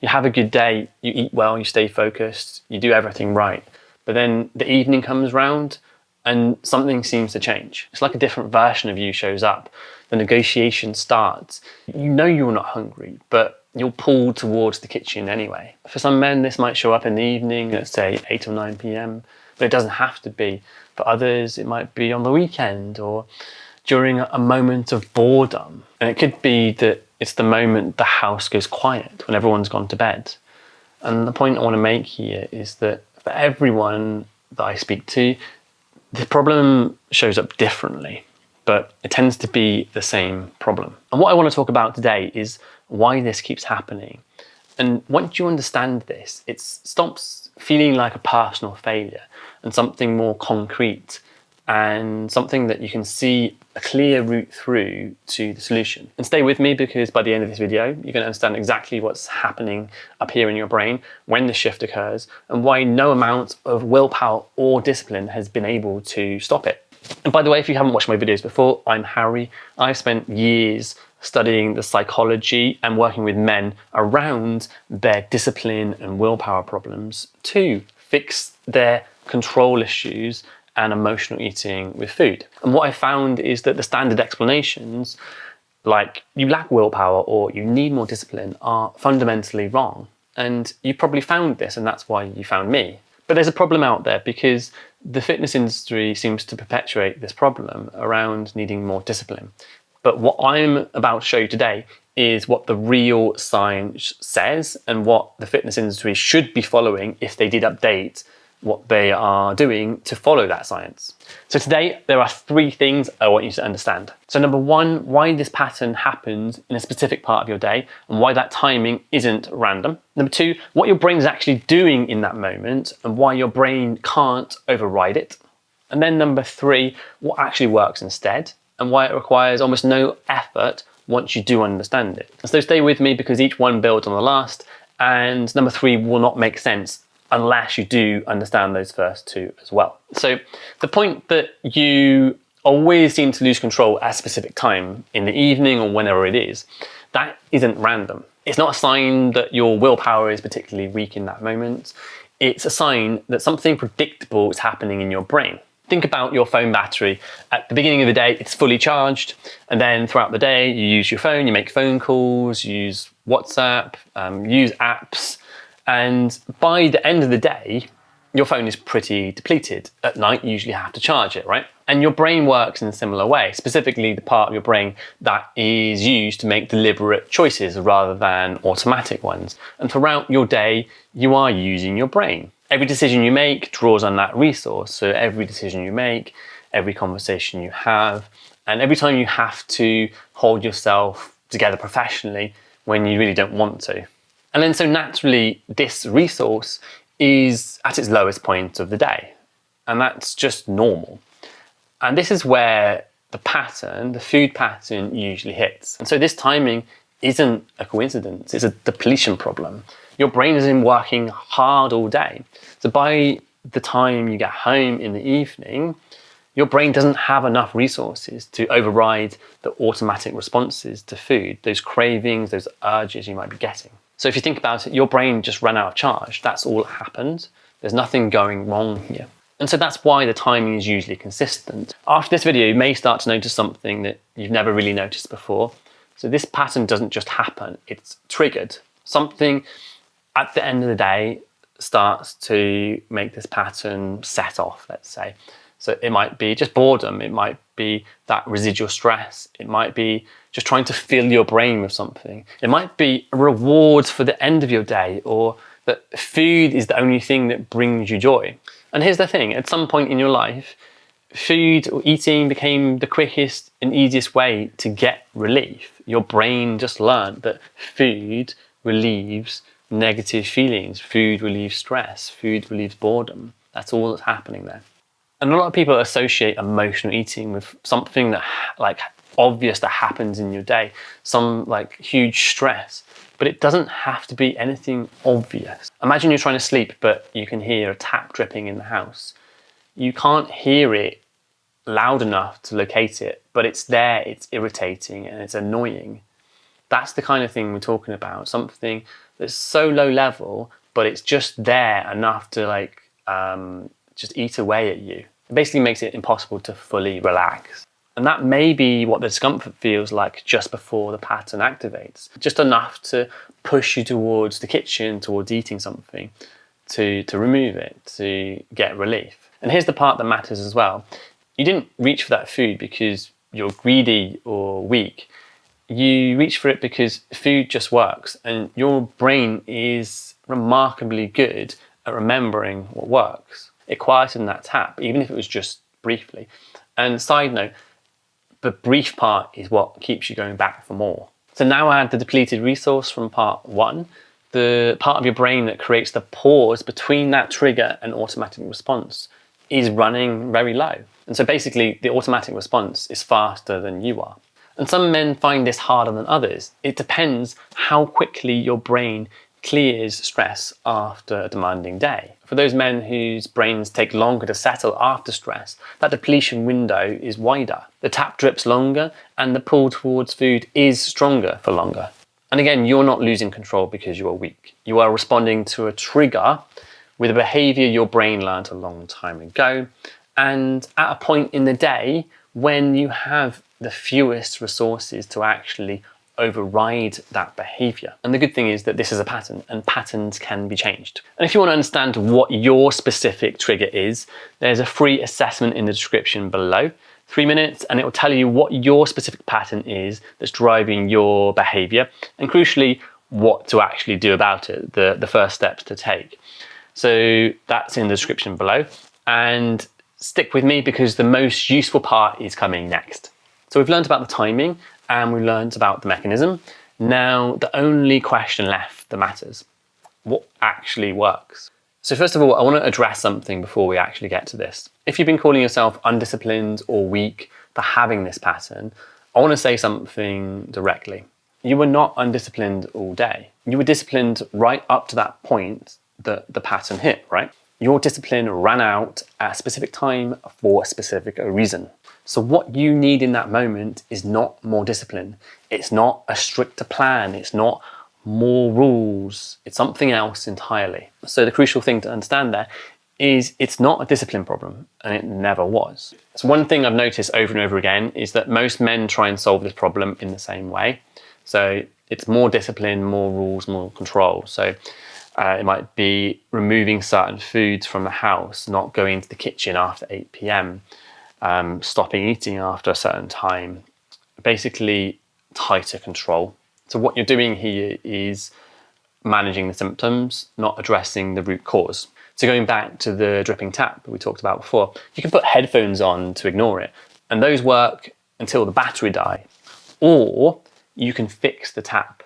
You have a good day, you eat well, you stay focused, you do everything right. But then the evening comes round and something seems to change. It's like a different version of you shows up. The negotiation starts. You know you're not hungry, but you'll pull towards the kitchen anyway. For some men, this might show up in the evening, let's say 8 or 9 p.m, but it doesn't have to be. For others, it might be on the weekend or during a moment of boredom. And it could be that it's the moment the house goes quiet, when everyone's gone to bed. And the point I want to make here is that for everyone that I speak to, the problem shows up differently, but it tends to be the same problem. And what I want to talk about today is why this keeps happening. And once you understand this, it stops feeling like a personal failure and something more concrete and something that you can see a clear route through to the solution. And stay with me, because by the end of this video, you're going to understand exactly what's happening up here in your brain when the shift occurs and why no amount of willpower or discipline has been able to stop it. And by the way, if you haven't watched my videos before, I'm Harry. I've spent years studying the psychology and working with men around their discipline and willpower problems to fix their control issues and emotional eating with food. And what I found is that the standard explanations, like you lack willpower or you need more discipline, are fundamentally wrong. And you probably found this, and that's why you found me. But there's a problem out there, because the fitness industry seems to perpetuate this problem around needing more discipline. But what I'm about to show you today is what the real science says and what the fitness industry should be following if they did update what they are doing to follow that science. So today, there are 3 things I want you to understand. So number 1, why this pattern happens in a specific part of your day and why that timing isn't random. Number 2, what your brain is actually doing in that moment and why your brain can't override it. And then number 3, what actually works instead and why it requires almost no effort once you do understand it. So stay with me, because each one builds on the last, and number 3 will not make sense unless you do understand those first 2 as well. So the point that you always seem to lose control at a specific time in the evening or whenever it is, that isn't random. It's not a sign that your willpower is particularly weak in that moment. It's a sign that something predictable is happening in your brain. Think about your phone battery. At the beginning of the day, it's fully charged, and then throughout the day, you use your phone, you make phone calls, you use WhatsApp, use apps, and by the end of the day, your phone is pretty depleted. At night, you usually have to charge it, right? And your brain works in a similar way, specifically the part of your brain that is used to make deliberate choices rather than automatic ones. And throughout your day, you are using your brain. Every decision you make draws on that resource. So every decision you make, every conversation you have, and every time you have to hold yourself together professionally when you really don't want to. And then so naturally, this resource is at its lowest point of the day. And that's just normal. And this is where the pattern, the food pattern, usually hits. And so this timing isn't a coincidence, it's a depletion problem. Your brain has been working hard all day. So by the time you get home in the evening, your brain doesn't have enough resources to override the automatic responses to food, those cravings, those urges you might be getting. So if you think about it, your brain just ran out of charge. That's all that happened. There's nothing going wrong here. And so that's why the timing is usually consistent. After this video, you may start to notice something that you've never really noticed before. So this pattern doesn't just happen, it's triggered. Something at the end of the day starts to make this pattern set off, let's say. So it might be just boredom, it might be that residual stress, it might be just trying to fill your brain with something. It might be a reward for the end of your day, or that food is the only thing that brings you joy. And here's the thing, at some point in your life, food or eating became the quickest and easiest way to get relief. Your brain just learned that food relieves negative feelings, food relieves stress, food relieves boredom. That's all that's happening there. And a lot of people associate emotional eating with something that like obvious that happens in your day, some like huge stress, but it doesn't have to be anything obvious. Imagine you're trying to sleep, but you can hear a tap dripping in the house. You can't hear it loud enough to locate it, but it's there, it's irritating and it's annoying. That's the kind of thing we're talking about, something that's so low level, but it's just there enough to like just eat away at you. It basically makes it impossible to fully relax. And that may be what the discomfort feels like just before the pattern activates. Just enough to push you towards the kitchen, towards eating something, to remove it, to get relief. And here's the part that matters as well. You didn't reach for that food because you're greedy or weak. You reach for it because food just works, and your brain is remarkably good at remembering what works. It quietened that tap, even if it was just briefly. And side note, the brief part is what keeps you going back for more. So now add the depleted resource from part 1, the part of your brain that creates the pause between that trigger and automatic response is running very low. And so basically the automatic response is faster than you are. And some men find this harder than others. It depends how quickly your brain clears stress after a demanding day. For those men whose brains take longer to settle after stress, that depletion window is wider. The tap drips longer and the pull towards food is stronger for longer. And again, you're not losing control because you are weak. You are responding to a trigger with a behavior your brain learned a long time ago, and at a point in the day when you have the fewest resources to actually override that behavior. And the good thing is that this is a pattern, and patterns can be changed. And if you want to understand what your specific trigger is, there's a free assessment in the description below. 3 minutes, and it will tell you what your specific pattern is that's driving your behavior, and crucially, what to actually do about it, the first steps to take. So that's in the description below. And stick with me because the most useful part is coming next. So we've learned about the timing and we've learned about the mechanism. Now the only question left that matters: what actually works? So first of all, I want to address something before we actually get to this. If you've been calling yourself undisciplined or weak for having this pattern, I want to say something directly. You were not undisciplined all day. You were disciplined right up to that point that the pattern hit, right? Your discipline ran out at a specific time for a specific reason. So what you need in that moment is not more discipline. It's not a stricter plan. It's not more rules. It's something else entirely. So the crucial thing to understand there is it's not a discipline problem, and it never was. So one thing I've noticed over and over again is that most men try and solve this problem in the same way. So it's more discipline, more rules, more control. So it might be removing certain foods from the house, not going to the kitchen after 8 p.m, stopping eating after a certain time, basically tighter control. So what you're doing here is managing the symptoms, not addressing the root cause. So going back to the dripping tap that we talked about before, you can put headphones on to ignore it, and those work until the battery dies. Or you can fix the tap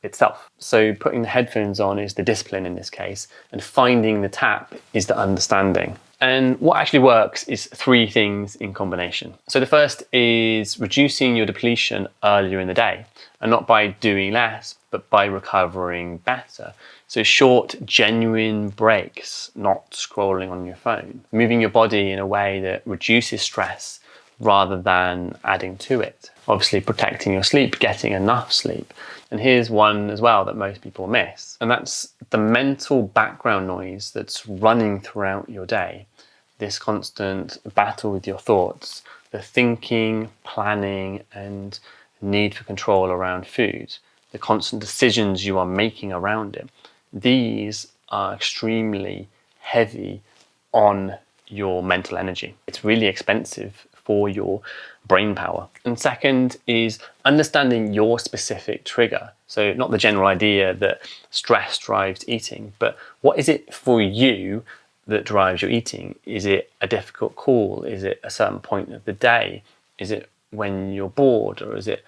itself. So putting the headphones on is the discipline in this case, and finding the tap is the understanding. And what actually works is 3 things in combination. So the first is reducing your depletion earlier in the day, and not by doing less, but by recovering better. So short, genuine breaks, not scrolling on your phone. Moving your body in a way that reduces stress rather than adding to it. Obviously protecting your sleep, getting enough sleep. And here's one as well that most people miss, and that's the mental background noise that's running throughout your day. This constant battle with your thoughts, the thinking, planning, and need for control around food, the constant decisions you are making around it. These are extremely heavy on your mental energy. It's really expensive for your brain power. And second is understanding your specific trigger. So not the general idea that stress drives eating, but what is it for you that drives your eating? Is it a difficult call? Is it a certain point of the day? Is it when you're bored, or is it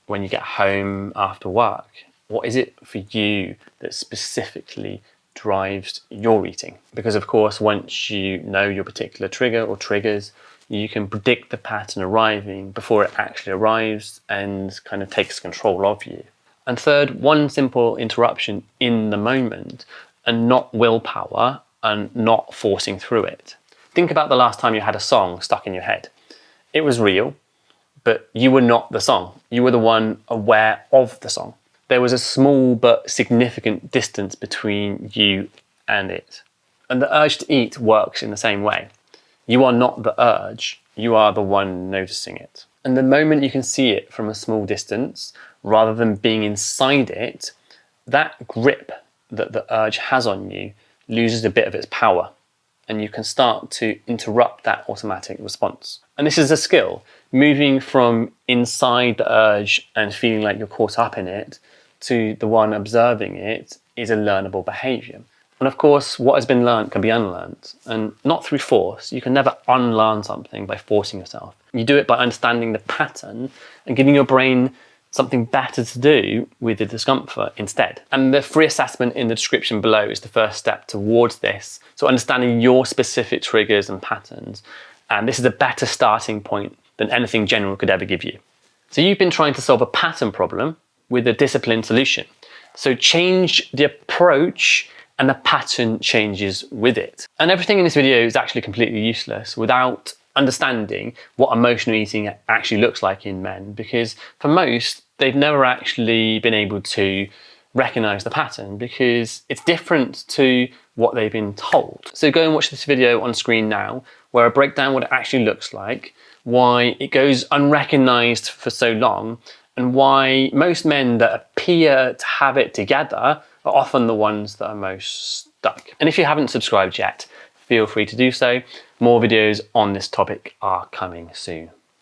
when you get home after work? What is it for you that specifically drives your eating? Because of course, once you know your particular trigger or triggers, you can predict the pattern arriving before it actually arrives and kind of takes control of you. And third, one simple interruption in the moment, and not willpower and not forcing through it. Think about the last time you had a song stuck in your head. It was real, but you were not the song. You were the one aware of the song. there was a small but significant distance between you and it. And the urge to eat works in the same way. You are not the urge, you are the one noticing it. And the moment you can see it from a small distance, rather than being inside it, that grip that the urge has on you loses a bit of its power, and you can start to interrupt that automatic response. And this is a skill. Moving from inside the urge and feeling like you're caught up in it to the one observing it is a learnable behavior. And of course, what has been learned can be unlearned, and not through force. You can never unlearn something by forcing yourself. You do it by understanding the pattern and giving your brain something better to do with the discomfort instead. And the free assessment in the description below is the first step towards this. So understanding your specific triggers and patterns. And this is a better starting point than anything general could ever give you. So you've been trying to solve a pattern problem with a disciplined solution. So change the approach and the pattern changes with it. And everything in this video is actually completely useless without understanding what emotional eating actually looks like in men, because for most, they've never actually been able to recognize the pattern because it's different to what they've been told. So go and watch this video on screen now, where I break down what it actually looks like, why it goes unrecognized for so long, and why most men that appear to have it together are often the ones that are most stuck. And if you haven't subscribed yet, feel free to do so. More videos on this topic are coming soon.